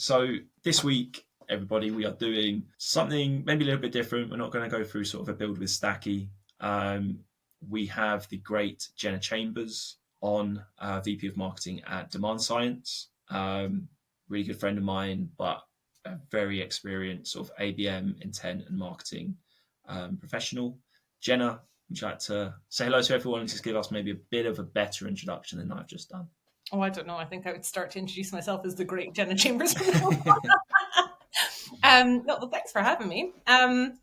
So this week, everybody, we are doing something maybe a little bit different. We're not going to go through sort of a build with Stacky. We have the great Jenna Chambers on, VP of Marketing at DemandScience. Really good friend of mine, but a very experienced sort of ABM, intent and marketing professional. Jenna, would you like to say hello to everyone and just give us maybe a bit of a better introduction than I've just done? Oh, I don't know. I think I would start to introduce myself as the great Jenna Chambers. No, thanks for having me. So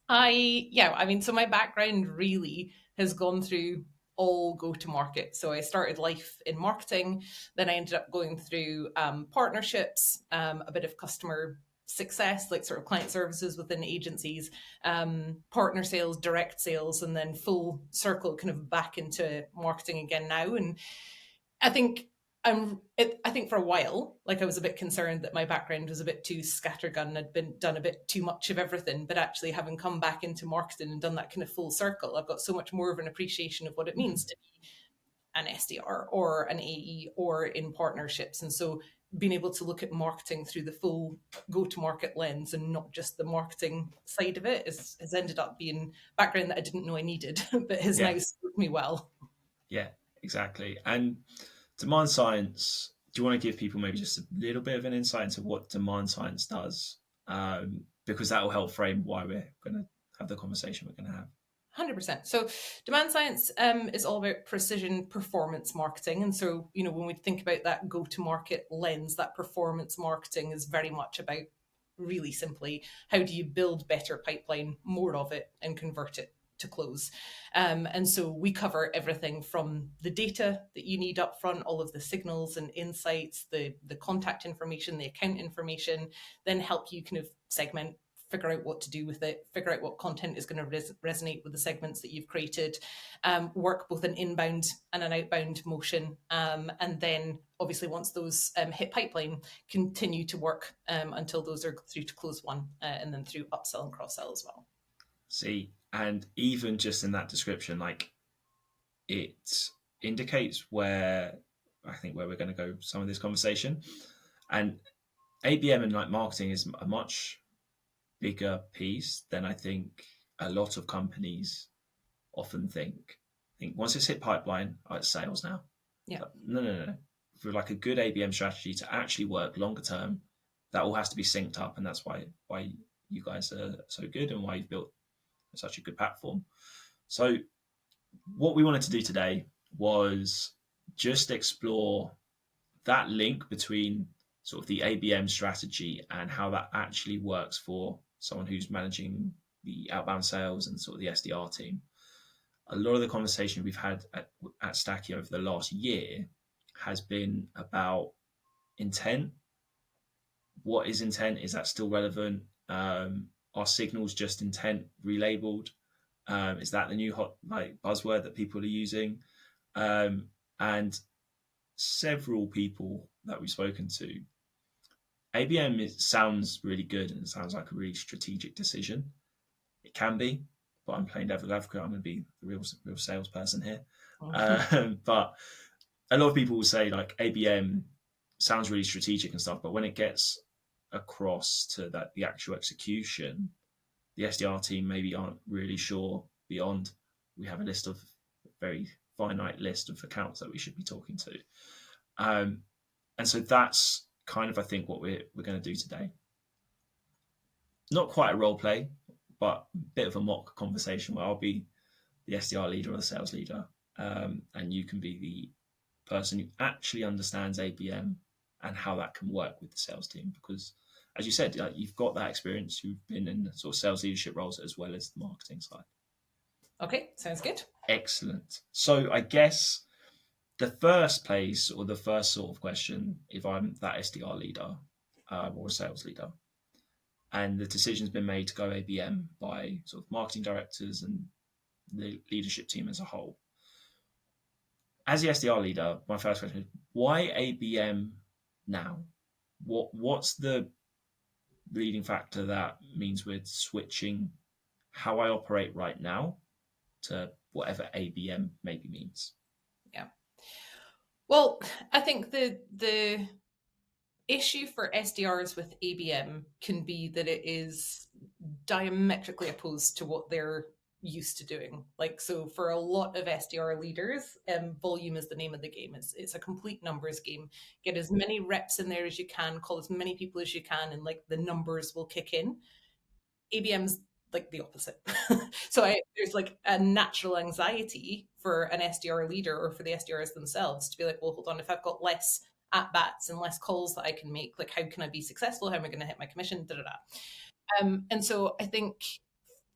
my background really has gone through all go-to-market. So I started life in marketing, then I ended up going through partnerships, a bit of customer success, like sort of client services within agencies, partner sales, direct sales, and then full circle kind of back into marketing again now. And I think I think for a while, like I was a bit concerned that my background was a bit too scattergun. I'd been done a bit too much of everything, but actually having come back into marketing and done that kind of full circle, I've got so much more of an appreciation of what it means to be an SDR or an AE or in partnerships. And so being able to look at marketing through the full go-to-market lens and not just the marketing side of it has ended up being background that I didn't know I needed, but has now served me well. Yeah, exactly. And DemandScience, do you want to give people maybe just a little bit of an insight into what DemandScience does? Because that will help frame why we're going to have the conversation we're going to have. 100%. So DemandScience is all about precision performance marketing. And so, when we think about that go-to-market lens, that performance marketing is very much about, really simply, how do you build better pipeline, more of it, and convert it to close. And so we cover everything from the data that you need up front, all of the signals and insights, the contact information, the account information, then help you kind of segment, figure out what to do with it, figure out what content is going to resonate with the segments that you've created, work both an inbound and an outbound motion. And then obviously once those hit pipeline, continue to work until those are through to close one, and then through upsell and cross-sell as well. See, and even just in that description, like it indicates where we're going to go some of this conversation. And ABM and like marketing is a much bigger piece than I think a lot of companies often think. I think once it's hit pipeline, it's sales now. Yeah. But no. For like a good ABM strategy to actually work longer term, that all has to be synced up, and that's why you guys are so good and why you've built such a good platform. So what we wanted to do today was just explore that link between sort of the ABM strategy and how that actually works for someone who's managing the outbound sales and sort of the SDR team. A lot of the conversation we've had at Stacky over the last year has been about intent. What is intent? Is that still relevant? Are signals just intent relabeled? Is that the new hot buzzword that people are using? And several people that we've spoken to, ABM sounds really good and it sounds like a really strategic decision. It can be, but I'm playing devil's advocate. I'm going to be the real salesperson here. But a lot of people will say like ABM sounds really strategic and stuff, but when it gets across to the actual execution, the SDR team maybe aren't really sure beyond. We have a very finite list of accounts that we should be talking to. And so that's kind of, I think, what we're going to do today. Not quite a role play, but a bit of a mock conversation where I'll be the SDR leader or the sales leader, and you can be the person who actually understands ABM and how that can work with the sales team. Because, as you said, you've got that experience. You've been in sort of sales leadership roles as well as the marketing side. Okay, sounds good. Excellent. So I guess the first place or the first sort of question, if I'm that SDR leader or a sales leader, and the decision's been made to go ABM by sort of marketing directors and the leadership team as a whole. As the SDR leader, my first question is, why ABM now? What's the leading factor that means we're switching how I operate right now to whatever ABM maybe means? Yeah. Well, I think the issue for SDRs with ABM can be that it is diametrically opposed to what they're used to doing. Like, so for a lot of SDR leaders, volume is the name of the game. It's a complete numbers game. Get as many reps in there as you can, call as many people as you can, and like the numbers will kick in. ABM's like the opposite. So there's like a natural anxiety for an SDR leader or for the SDRs themselves to be like, well, hold on, if I've got less at bats and less calls that I can make, like, how can I be successful? How am I going to hit my commission? Da, da, da. And so I think,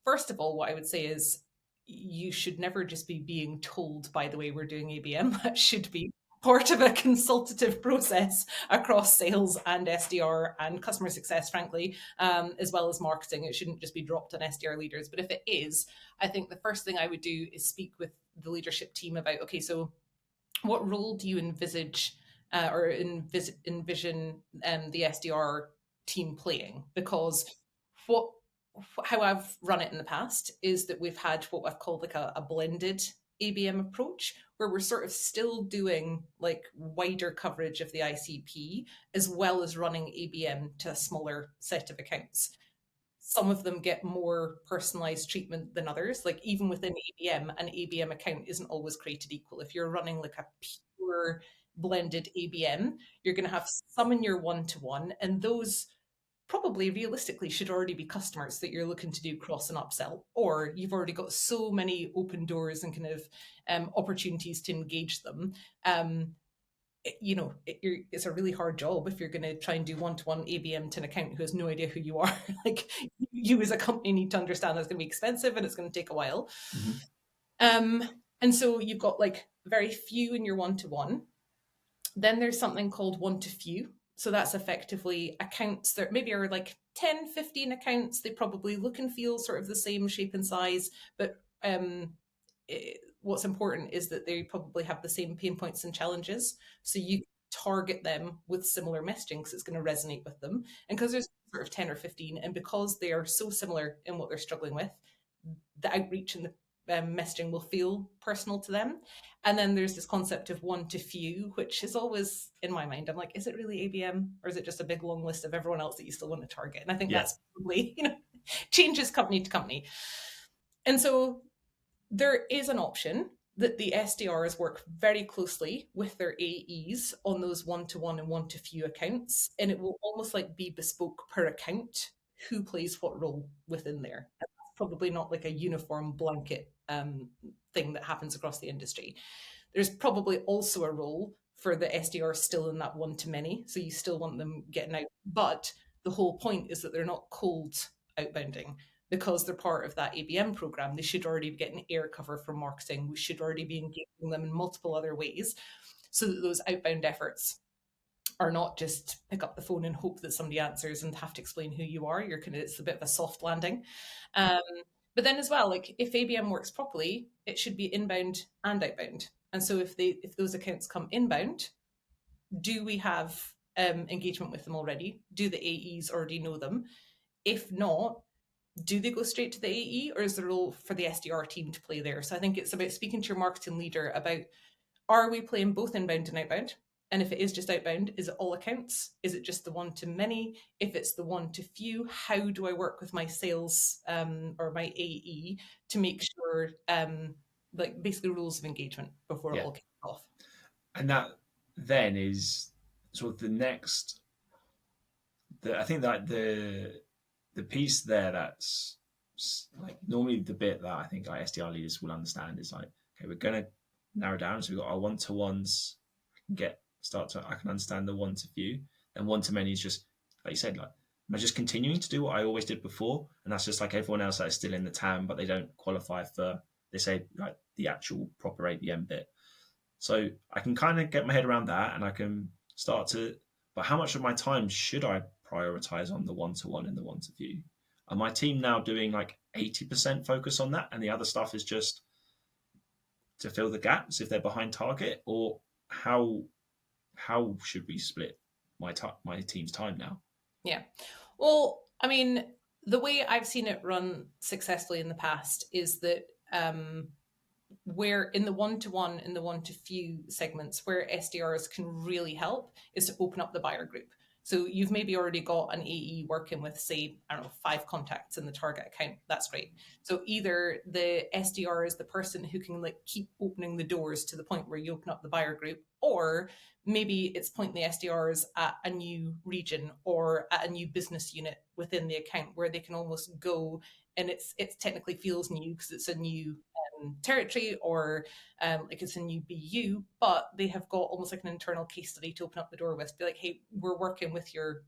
first of all, what I would say is you should never just be being told, by the way, we're doing ABM. That should be part of a consultative process across sales and SDR and customer success, frankly, as well as marketing. It shouldn't just be dropped on SDR leaders. But if it is, I think the first thing I would do is speak with the leadership team about, okay, so what role do you envisage or envision the SDR team playing? Because how I've run it in the past is that we've had what I've called like a blended ABM approach, where we're sort of still doing like wider coverage of the ICP as well as running ABM to a smaller set of accounts. Some of them get more personalized treatment than others. Like even within ABM, an ABM account isn't always created equal. If you're running like a pure blended ABM, you're going to have some in your one-to-one, and those probably realistically should already be customers that you're looking to do cross and upsell, or you've already got so many open doors and kind of opportunities to engage them. It's a really hard job if you're going to try and do one-to-one ABM to an account who has no idea who you are. Like, you as a company need to understand that's going to be expensive and it's going to take a while. And so you've got like very few in your one-to-one. Then there's something called one-to-few. So that's effectively accounts that maybe are like 10, 15 accounts. They probably look and feel sort of the same shape and size, but what's important is that they probably have the same pain points and challenges. So you target them with similar messaging because it's going to resonate with them. And because there's sort of 10 or 15, and because they are so similar in what they're struggling with, the outreach and the messaging will feel personal to them. And then there's this concept of one-to-few, which is always in my mind, I'm like, is it really ABM, or is it just a big long list of everyone else that you still want to target? And I think that's probably, changes company to company. And so there is an option that the SDRs work very closely with their AEs on those one-to-one and one-to-few accounts, and it will almost like be bespoke per account who plays what role within there. And that's probably not like a uniform blanket thing that happens across the industry. There's probably also a role for the SDR still in that one-to-many, so you still want them getting out. But the whole point is that they're not cold outbounding. Because they're part of that ABM program, they should already be getting air cover from marketing. We should already be engaging them in multiple other ways so that those outbound efforts are not just pick up the phone and hope that somebody answers and have to explain who you are. It's a bit of a soft landing. But then as well, like if ABM works properly, it should be inbound and outbound. And so if those accounts come inbound, do we have engagement with them already? Do the AEs already know them? If not, do they go straight to the AE, or is there a role for the SDR team to play there? So I think it's about speaking to your marketing leader about, are we playing both inbound and outbound? And if it is just outbound, is it all accounts? Is it just the one-to-many? If it's the one-to-few, how do I work with my sales or my AE to make sure, like basically rules of engagement before it all kicks off? And that then is sort of the next, I think that the piece there that's like normally the bit that I think like SDR leaders will understand is like, okay, we're going to narrow down. So we've got our one-to-ones, I can understand the one-to-few. And one-to-many is just, like you said, like, am I just continuing to do what I always did before? And that's just like everyone else that's still in the TAM, but they don't qualify for, they say, like the actual proper ABM bit. So I can kind of get my head around that, and I can start to, but how much of my time should I prioritize on the one-to-one and the one-to-few? Are my team now doing like 80% focus on that, and the other stuff is just to fill the gaps if they're behind target? Or how should we split my team's time now? Yeah. Well, I mean, the way I've seen it run successfully in the past is that where in the one-to-one and the one-to-few segments, where SDRs can really help is to open up the buyer group. So you've maybe already got an AE working with, say, I don't know, 5 contacts in the target account. That's great. So either the SDR is the person who can like keep opening the doors to the point where you open up the buyer group, or maybe it's pointing the SDRs at a new region or at a new business unit within the account where they can almost go, and it's technically feels new because it's a new territory, or like it's a new BU, but they have got almost like an internal case study to open up the door with, be like, hey, we're working with your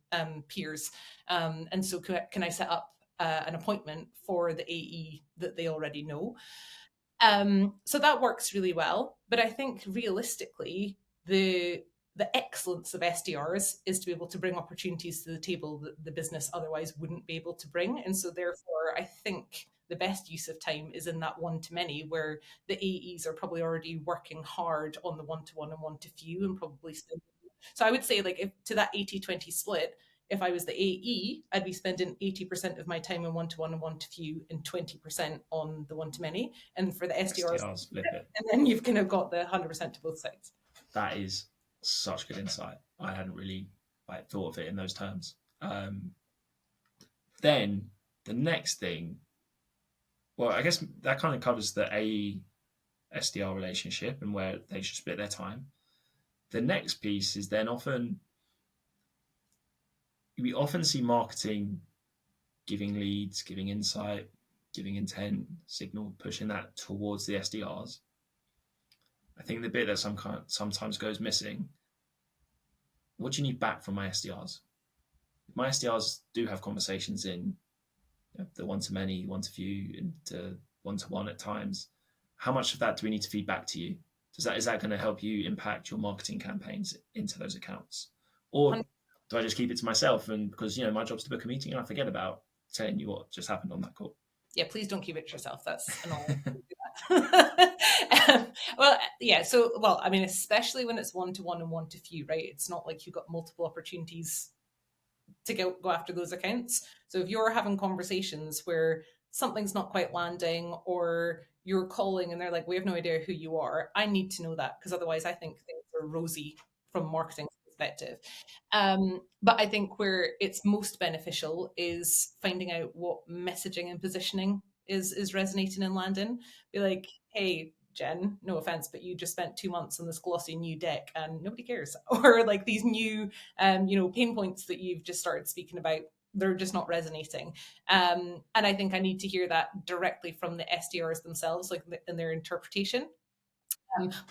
peers, and so can I set up an appointment for the AE that they already know? So that works really well. But I think realistically, the excellence of SDRs is to be able to bring opportunities to the table that the business otherwise wouldn't be able to bring. And so therefore, I think the best use of time is in that one to many, where the AEs are probably already working hard on the one to one and one to few, and probably spending. So I would say, like, if to that 80-20 split, if I was the AE, I'd be spending 80% of my time in one to one and one to few, and 20% on the one to many. And for the SDRs, flip it. and then you've kind of got the 100% to both sides. That is such good insight. I hadn't really thought of it in those terms. Then the next thing, well, I guess that kind of covers the AE SDR relationship and where they should split their time. The next piece is then we often see marketing giving leads, giving insight, giving intent, signal, pushing that towards the SDRs. I think the bit that sometimes goes missing, what do you need back from my SDRs? My SDRs do have conversations in the one-to-many, one-to-few, and one-to-one at times. How much of that do we need to feed back to you? Is that going to help you impact your marketing campaigns into those accounts? Or do I just keep it to myself, and because my job's to book a meeting and I forget about telling you what just happened on that call? Yeah, please don't keep it to yourself. That's annoying. Well, yeah. So, well, I mean, especially when it's one-to-one and one-to-few, right? It's not like you've got multiple opportunities to go after those accounts. So if you're having conversations where something's not quite landing, or you're calling and they're like, we have no idea who you are, I need to know that, because otherwise I think things are rosy from marketing perspective. But I think where it's most beneficial is finding out what messaging and positioning is resonating and landing. Be like, hey, Jen, no offense, but you just spent 2 months on this glossy new deck and nobody cares. Or like these new, pain points that you've just started speaking about, they're just not resonating. And I think I need to hear that directly from the SDRs themselves, like in their interpretation.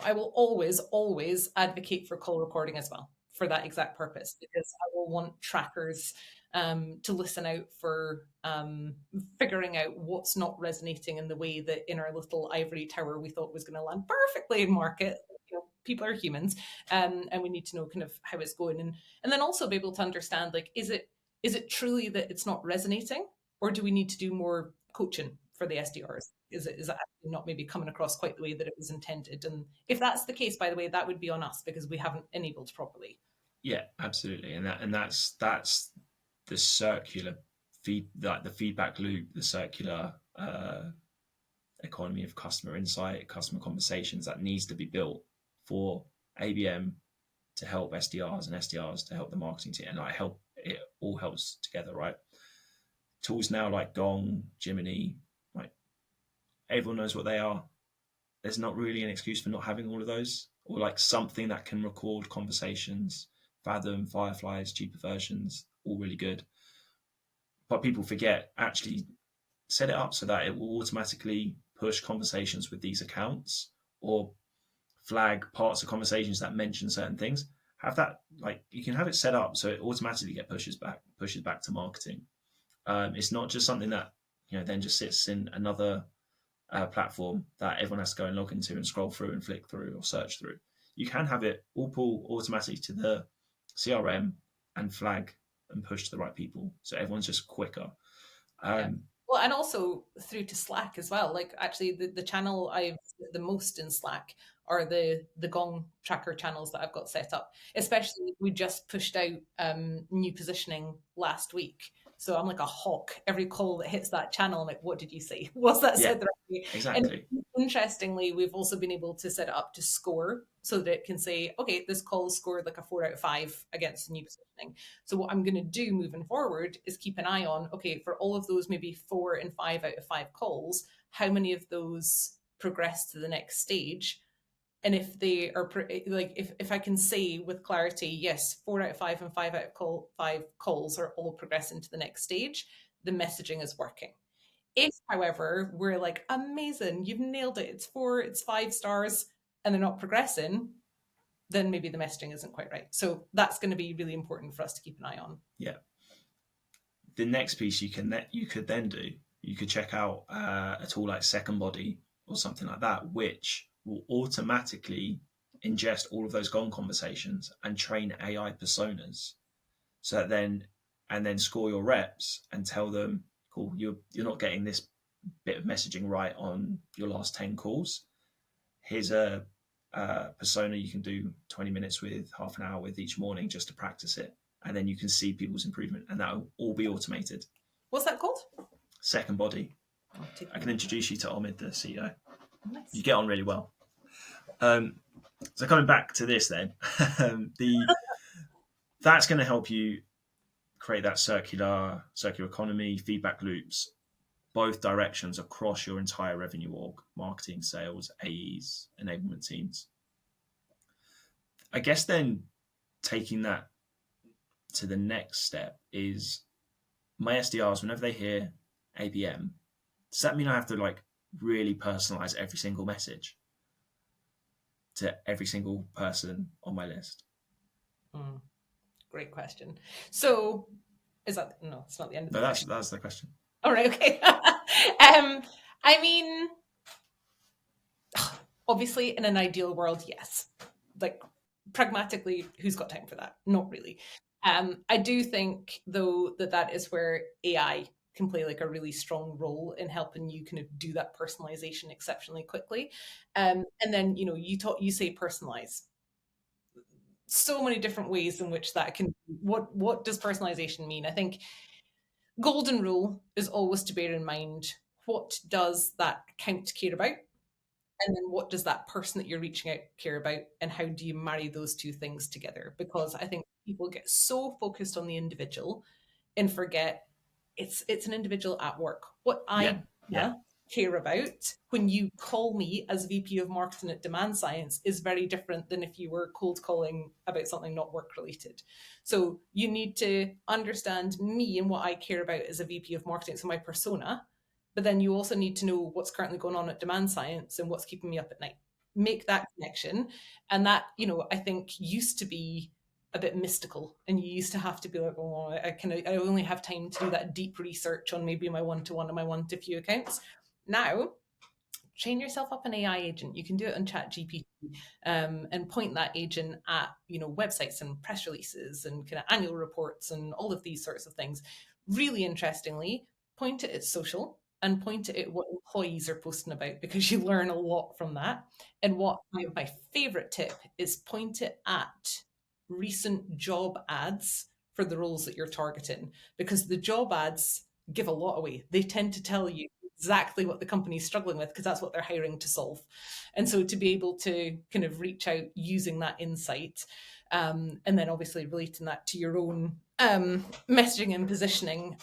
I will always advocate for call recording as well for that exact purpose, because I will want trackers to listen out for figuring out what's not resonating in the way that in our little ivory tower we thought was going to land perfectly in market. People are humans, and we need to know kind of how it's going, and then also be able to understand, like, is it truly that it's not resonating, or do we need to do more coaching for the SDRs? Is it actually not maybe coming across quite the way that it was intended? And if that's the case, by the way, that would be on us because we haven't enabled properly. Yeah, absolutely, and that's the circular the feedback loop, the circular economy of customer insight, customer conversations that needs to be built for ABM to help SDRs and SDRs to help the marketing team, and it all helps together, right? Tools now like Gong, Jiminy, like everyone knows what they are. There's not really an excuse for not having all of those, or like something that can record conversations. Fathom, Fireflies, cheaper versions, all really good. But people forget, actually set it up so that it will automatically push conversations with these accounts, or flag parts of conversations that mention certain things. Have that, like, you can have it set up so it automatically pushes back to marketing. It's not just something that then just sits in another platform that everyone has to go and log into and scroll through and flick through or search through. You can have it all pull automatically to the CRM and flag and push to the right people, so everyone's just quicker. Well, and also through to Slack as well. Like, actually, the channel I've the most in Slack are the Gong tracker channels that I've got set up. Especially, we just pushed out new positioning last week, So I'm like a hawk. Every call that hits that channel, I'm like, what did you say? Was that said the right way? exactly. And interestingly, we've also been able to set it up to score so that it can say, okay, this call scored like a 4 out of 5 against the new positioning. So what I'm going to do moving forward is keep an eye on, okay, for all of those maybe 4 and 5 out of 5 calls, how many of those progress to the next stage? And if they are like, if I can say with clarity, yes, 4 out of 5 and 5 out of 5 calls are all progressing to the next stage, the messaging is working. If, however, we're like, amazing, you've nailed it, it's 4, it's 5 stars, and they're not progressing, then maybe the messaging isn't quite right. So that's going to be really important for us to keep an eye on. Yeah. The next piece you could then do, you could check out a tool like Second Body or something like that, which will automatically ingest all of those gone conversations and train AI personas. So that then score your reps and tell them, cool, you're not getting this bit of messaging right on your last 10 calls. Here's a persona you can do 20 minutes with, half an hour with each morning just to practice it. And then you can see people's improvement, and that'll all be automated. What's that called? Second Body. I can introduce you to Omid, the CEO. Nice. You get on really well. So coming back to this then, that's going to help you create that circular economy, feedback loops, both directions across your entire revenue org, marketing, sales, AEs, enablement teams. I guess then taking that to the next step is my SDRs, whenever they hear ABM, does that mean I have to like really personalize every single message to every single person on my list? Great question. So is that, no, it's not the end of the question. That's the question. All right, okay. I mean, obviously in an ideal world, yes. Like pragmatically, who's got time for that? Not really. I do think though that is where AI can play like a really strong role in helping you kind of do that personalization exceptionally quickly. And then, you say personalize. So many different ways in which that can, what does personalization mean? I think golden rule is always to bear in mind, what does that account care about? And then what does that person that you're reaching out care about? And how do you marry those two things together? Because I think people get so focused on the individual and forget it's an individual at work. What I care about when you call me as VP of marketing at DemandScience is very different than if you were cold calling about something not work related. So you need to understand me and what I care about as a VP of marketing, so my persona. But then you also need to know what's currently going on at DemandScience and what's keeping me up at night. Make that connection. And that, I think used to be a bit mystical, and you used to have to be like, oh, I only have time to do that deep research on maybe my one-to-one and my one-to-few accounts. Now, train yourself up an AI agent. You can do it on ChatGPT, and point that agent at, websites and press releases and kind of annual reports and all of these sorts of things. Really interestingly, point it at social and point it at what employees are posting about, because you learn a lot from that. And what my favorite tip is, point it at recent job ads for the roles that you're targeting, because the job ads give a lot away. They tend to tell you exactly what the company's struggling with, because that's what they're hiring to solve. And so to be able to kind of reach out using that insight, and then obviously relating that to your own messaging and positioning,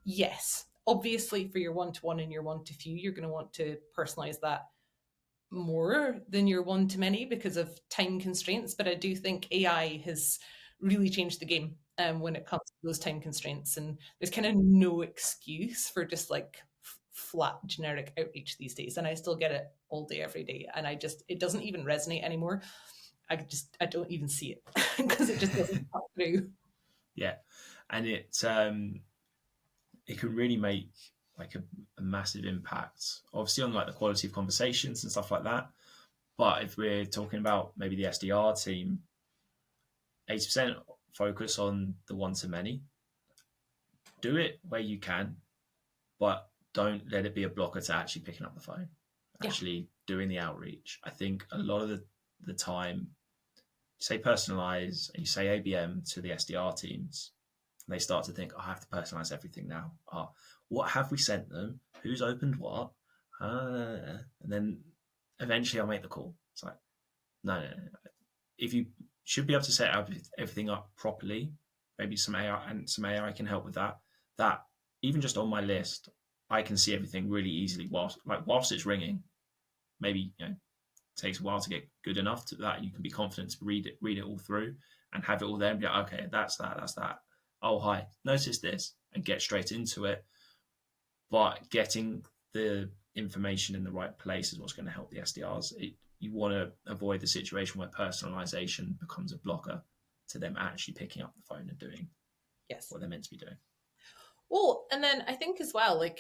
yes, obviously for your one-to-one and your one-to-few, you're going to want to personalize that more than your one-to-many because of time constraints. But I do think AI has really changed the game when it comes to those time constraints, and there's kind of no excuse for just like flat generic outreach these days. And I still get it all day, every day, and it doesn't even resonate anymore. I don't even see it because it just doesn't come through. Yeah, and it can really make like a massive impact, obviously, on like the quality of conversations and stuff like that. But if we're talking about maybe the SDR team, 80% focus on the one-to-many. Do it where you can, but don't let it be a blocker to actually picking up the phone, actually doing the outreach. I think a lot of the time, you say personalize and you say ABM to the SDR teams, they start to think, oh, I have to personalize everything now. Oh, what have we sent them? Who's opened what? And then eventually I'll make the call. It's like, no. If you should be able to set everything up properly, maybe some AI can help with that. That even just on my list, I can see everything really easily whilst it's ringing. Maybe it takes a while to get good enough to that you can be confident to read it all through and have it all there and be like, okay, that's that. Oh, hi, notice this, and get straight into it. But getting the information in the right place is what's going to help the SDRs. You want to avoid the situation where personalization becomes a blocker to them actually picking up the phone and doing what they're meant to be doing. Well, and then I think as well, like,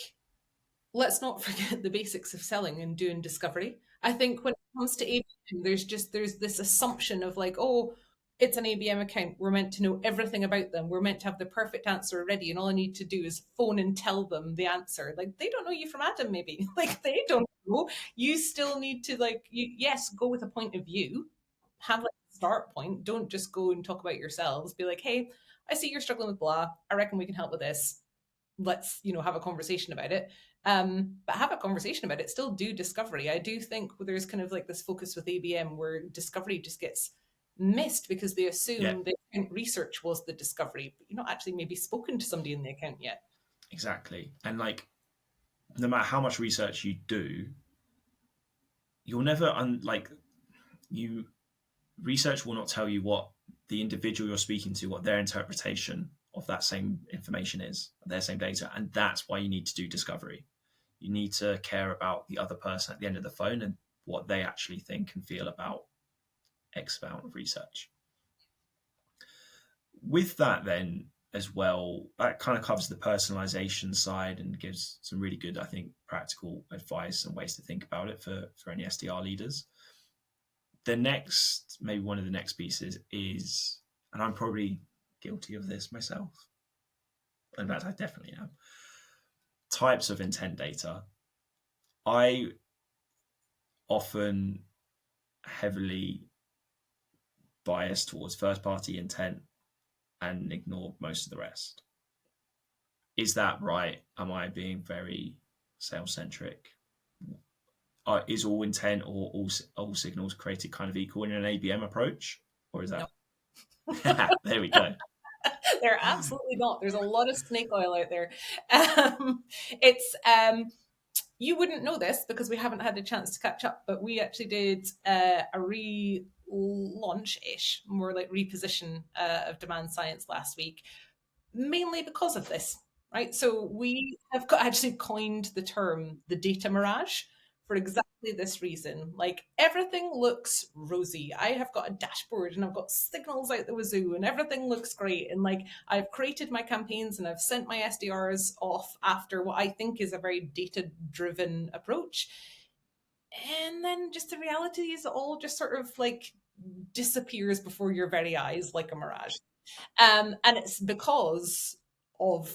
let's not forget the basics of selling and doing discovery. I think when it comes to ABM, there's this assumption of like, oh, it's an ABM account. We're meant to know everything about them. We're meant to have the perfect answer ready, and all I need to do is phone and tell them the answer. Like, they don't know you from Adam, maybe. Like, they don't know. You still need to go with a point of view, have like a start point. Don't just go and talk about yourselves. Be like, hey, I see you're struggling with blah. I reckon we can help with this. Let's have a conversation about it. But have a conversation about it. Still do discovery. I do think there's kind of like this focus with ABM where discovery just gets missed because they assume the account research was the discovery, but you're not actually maybe spoken to somebody in the account yet. Exactly. And like, no matter how much research you do, you'll never research will not tell you what the individual you're speaking to, what their interpretation of that same information is, their same data. And that's why you need to do discovery. You need to care about the other person at the end of the phone and what they actually think and feel about X amount of research. With that, then, as well, that kind of covers the personalization side and gives some really good, I think, practical advice and ways to think about it for any SDR leaders. Maybe one of the next pieces is, and I'm probably guilty of this myself, in fact, I definitely am, types of intent data. I often heavily bias towards first-party intent and ignore most of the rest. Is that right? Am I being very sales-centric? Is all intent or all signals created kind of equal in an ABM approach? Or is that... No. There we go. They're absolutely not. There's a lot of snake oil out there. You wouldn't know this because we haven't had a chance to catch up, but we actually did a relaunch-ish, more like reposition of DemandScience last week, mainly because of this, right? So we have actually coined the term the data mirage for exactly this reason. Like, everything looks rosy. I have got a dashboard and I've got signals out the wazoo and everything looks great. And like, I've created my campaigns and I've sent my SDRs off after what I think is a very data-driven approach. And then just the reality is it all just sort of like disappears before your very eyes like a mirage. And it's because of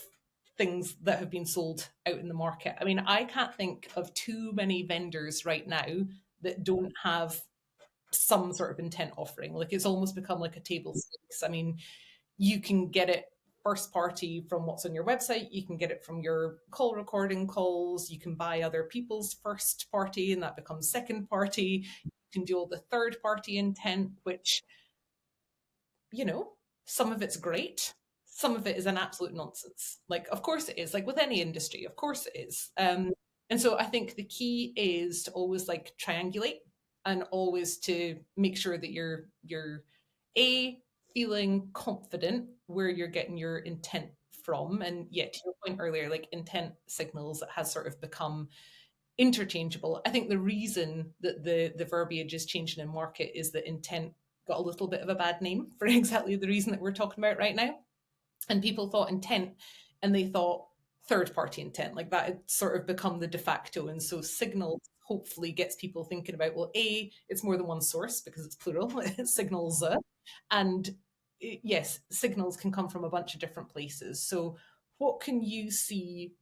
things that have been sold out in the market. I mean, I can't think of too many vendors right now that don't have some sort of intent offering. Like, it's almost become like a table stakes. I mean, you can get it first party from what's on your website. You can get it from your call recording calls. You can buy other people's first party and that becomes second party. You can do all the third party intent, which, some of it's great. Some of it is an absolute nonsense. Like, of course it is. Like with any industry, of course it is. And so I think the key is to always like triangulate and always to make sure that you're feeling confident where you're getting your intent from. And yet, to your point earlier, like intent signals has sort of become interchangeable. I think the reason that the verbiage is changing in market is that intent got a little bit of a bad name for exactly the reason that we're talking about right now. And people thought intent and they thought third party intent, like that had sort of become the de facto. And so signals hopefully gets people thinking about, well, it's more than one source because it's plural, signals. And yes, signals can come from a bunch of different places. So what can you see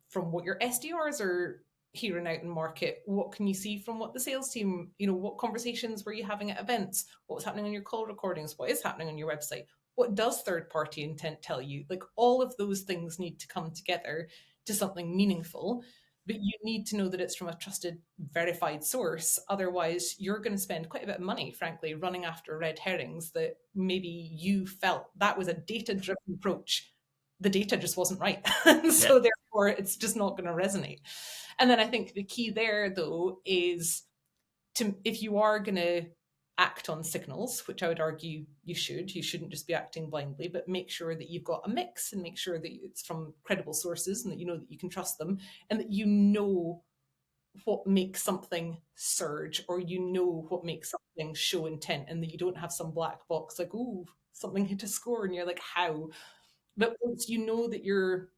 from what your SDRs are hearing out in market? What can you see from what the sales team, what conversations were you having at events? What was happening on your call recordings? What is happening on your website? What does third party intent tell you? Like, all of those things need to come together to something meaningful, but you need to know that it's from a trusted, verified source. Otherwise, you're going to spend quite a bit of money, frankly, running after red herrings that maybe you felt that was a data driven approach. The data just wasn't right. And so Yeah. therefore, it's just not going to resonate. And then I think the key there, though, is to, if you are going to act on signals, which I would argue you shouldn't just be acting blindly, but make sure that you've got a mix and make sure that it's from credible sources and that you know that you can trust them and that you know what makes something surge, or you know what makes something show intent, and that you don't have some black box like, oh, something hit a score and you're like, how? But once you know that you're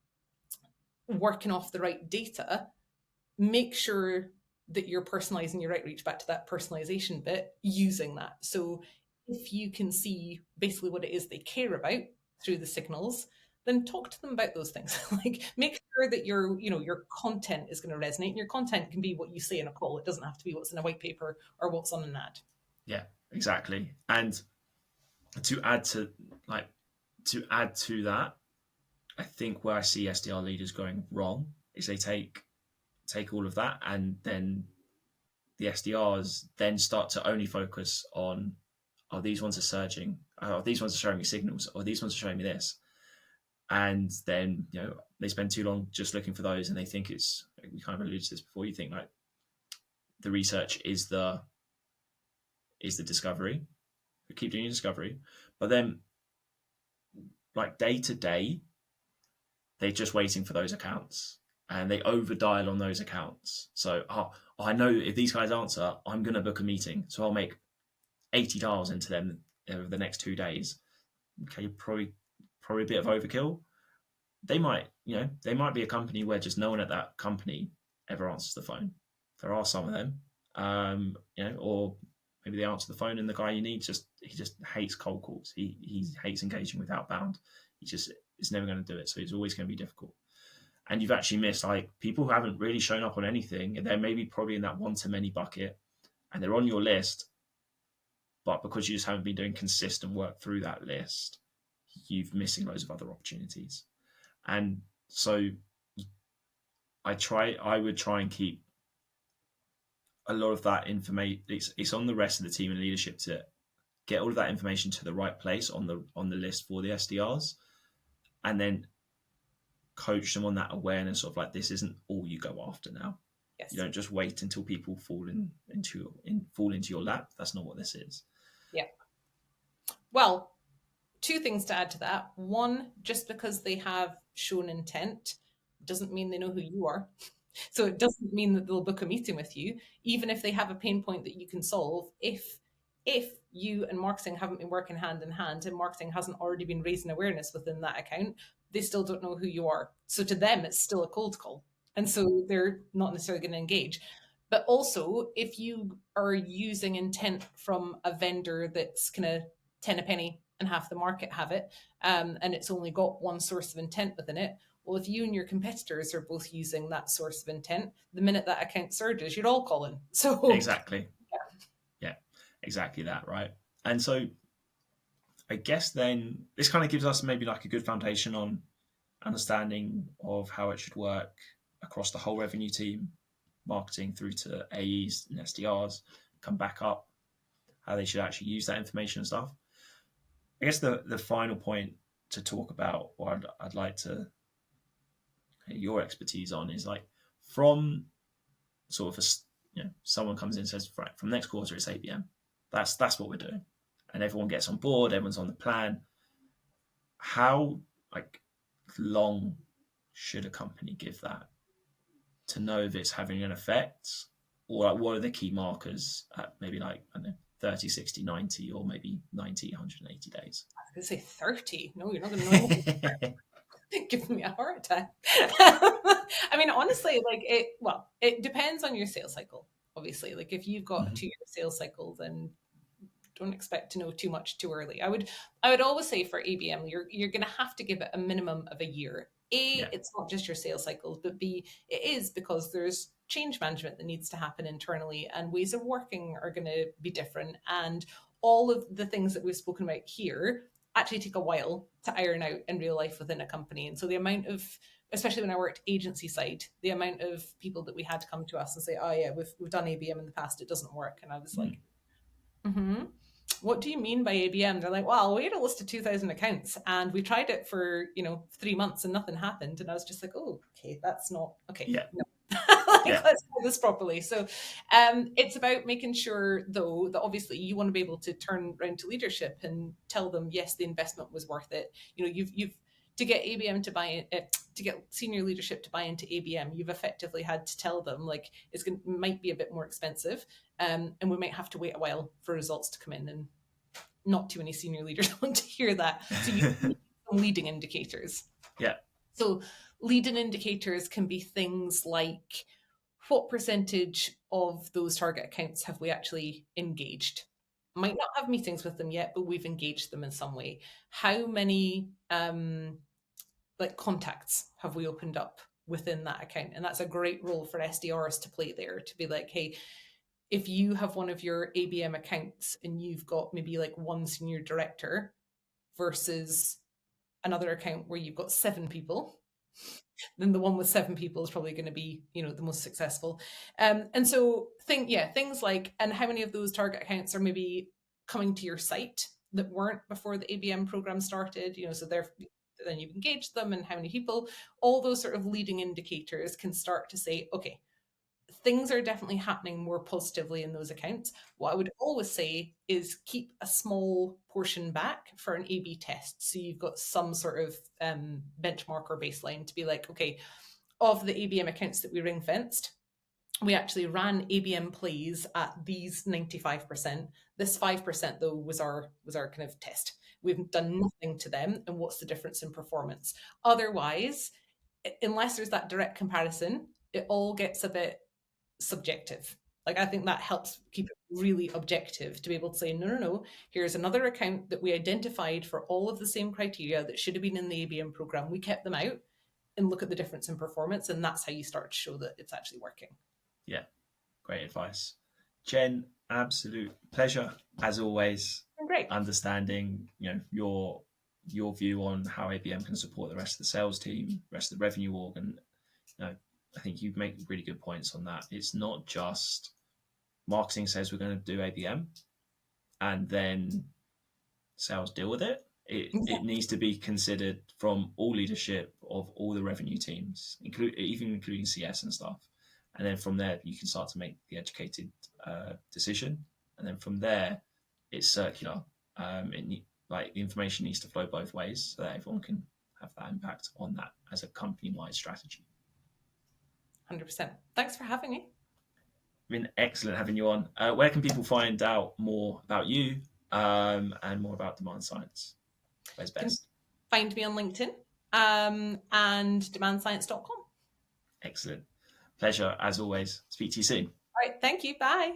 working off the right data, make sure that you're personalizing your outreach, back to that personalization bit, using that. So if you can see basically what it is they care about through the signals, then talk to them about those things. Like, make sure that your content is going to resonate, and your content can be what you say in a call. It doesn't have to be what's in a white paper or what's on an ad. Yeah, exactly. And to add to that, I think where I see SDR leaders going wrong is they take all of that, and then the SDRs then start to only focus on, oh, these ones are surging, oh, these ones are showing me signals, or these ones are showing me this. And then, they spend too long just looking for those, and they think it's, we kind of alluded to this before, you think like the research is the discovery. You keep doing your discovery, but then like day to day, they're just waiting for those accounts, and they over dial on those accounts. So, I know if these guys answer, I'm going to book a meeting. So I'll make 80 dials into them over the next 2 days. Okay, probably a bit of overkill. They might be a company where just no one at that company ever answers the phone. There are some of them, or maybe they answer the phone and the guy you need he just hates cold calls. He hates engaging with outbound. He just is never going to do it. So it's always going to be difficult. And you've actually missed like people who haven't really shown up on anything, and they're maybe probably in that one to many bucket, and they're on your list, but because you just haven't been doing consistent work through that list, you're missing loads of other opportunities. And so I would try and keep a lot of that information. It's on the rest of the team and leadership to get all of that information to the right place on the list for the SDRs, and then coach them on that awareness of like, this isn't all you go after now. Yes. You don't just wait until people fall into your lap. That's not what this is. Yeah. Well, 2 things to add to that. One, just because they have shown intent doesn't mean they know who you are. So it doesn't mean that they'll book a meeting with you, even if they have a pain point that you can solve. If you and marketing haven't been working hand in hand, and marketing hasn't already been raising awareness within that account, they still don't know who you are. So to them, it's still a cold call. And so they're not necessarily going to engage. But also, if you are using intent from a vendor that's kind of 10 a penny and half the market have it, and it's only got one source of intent within it, well, if you and your competitors are both using that source of intent, the minute that account surges, you're all calling. So exactly. Yeah, exactly that, right? And so I guess then this kind of gives us maybe like a good foundation on understanding of how it should work across the whole revenue team, marketing through to AEs and SDRs, come back up, how they should actually use that information and stuff. I guess the final point to talk about, or I'd like to hear your expertise on, is like, from sort of someone comes in and says, right, from next quarter it's ABM. That's what we're doing, and everyone gets on board, everyone's on the plan. How long should a company give that to know if it's having an effect, or like, what are the key markers at maybe like, I don't know, 30, 60, 90, or maybe 90, 180 days? I was going to say 30. No, you're not going to know anything. Giving me a heart attack. I mean, honestly, it depends on your sales cycle, obviously. Like, if you've got a 2-year sales cycle, then don't expect to know too much too early. I would always say for ABM, you're going to have to give it a minimum of a year. It's not just your sales cycles, but B, it is because there's change management that needs to happen internally, and ways of working are going to be different. And all of the things that we've spoken about here actually take a while to iron out in real life within a company. And so the amount of, especially when I worked agency side, the amount of people that we had to come to us and say, oh yeah, we've done ABM in the past, it doesn't work. And I was like, what do you mean by ABM? They're like, well, we had a list of 2,000 accounts and we tried it for, 3 months and nothing happened. And I was just like, oh, okay, that's not, okay. Yeah. No. Let's do this properly. So it's about making sure, though, that obviously you want to be able to turn around to leadership and tell them, yes, the investment was worth it. You've to get ABM to buy to get senior leadership to buy into ABM, you've effectively had to tell them like might be a bit more expensive, and we might have to wait a while for results to come in. And not too many senior leaders want to hear that. So you need some leading indicators. Yeah. So leading indicators can be things like, what percentage of those target accounts have we actually engaged? Might not have meetings with them yet, but we've engaged them in some way. How many contacts have we opened up within that account? And that's a great role for SDRs to play there, to be like, hey, if you have one of your ABM accounts and you've got maybe like one senior director versus another account where you've got 7 people, then the one with 7 people is probably going to be, the most successful. And so things like, and how many of those target accounts are maybe coming to your site that weren't before the ABM program started, so then you've engaged them, and how many people, all those sort of leading indicators can start to say, okay, things are definitely happening more positively in those accounts. What I would always say is keep a small portion back for an A/B test. So you've got some sort of benchmark or baseline to be like, okay, of the ABM accounts that we ring fenced, we actually ran ABM plays at these 95%. This 5% though was our kind of test. We've done nothing to them, and what's the difference in performance? Otherwise, unless there's that direct comparison, it all gets a bit subjective. Like, I think that helps keep it really objective, to be able to say, no, here's another account that we identified for all of the same criteria that should have been in the ABM program. We kept them out, and look at the difference in performance. And that's how you start to show that it's actually working. Yeah, great advice. Jen, absolute pleasure as always. Great. Understanding, your view on how ABM can support the rest of the sales team, rest of the revenue org, and I think you make really good points on that. It's not just marketing says we're going to do ABM and then sales deal with it. It needs to be considered from all leadership of all the revenue teams, including CS and stuff. And then from there, you can start to make the educated decision. And then from there, it's circular. The information needs to flow both ways so that everyone can have that impact on that as a company-wide strategy. 100%. Thanks for having me. Been excellent having you on. Where can people find out more about you and more about DemandScience? Where's best? Find me on LinkedIn and demandscience.com. Excellent. Pleasure as always. Speak to you soon. All right. Thank you. Bye.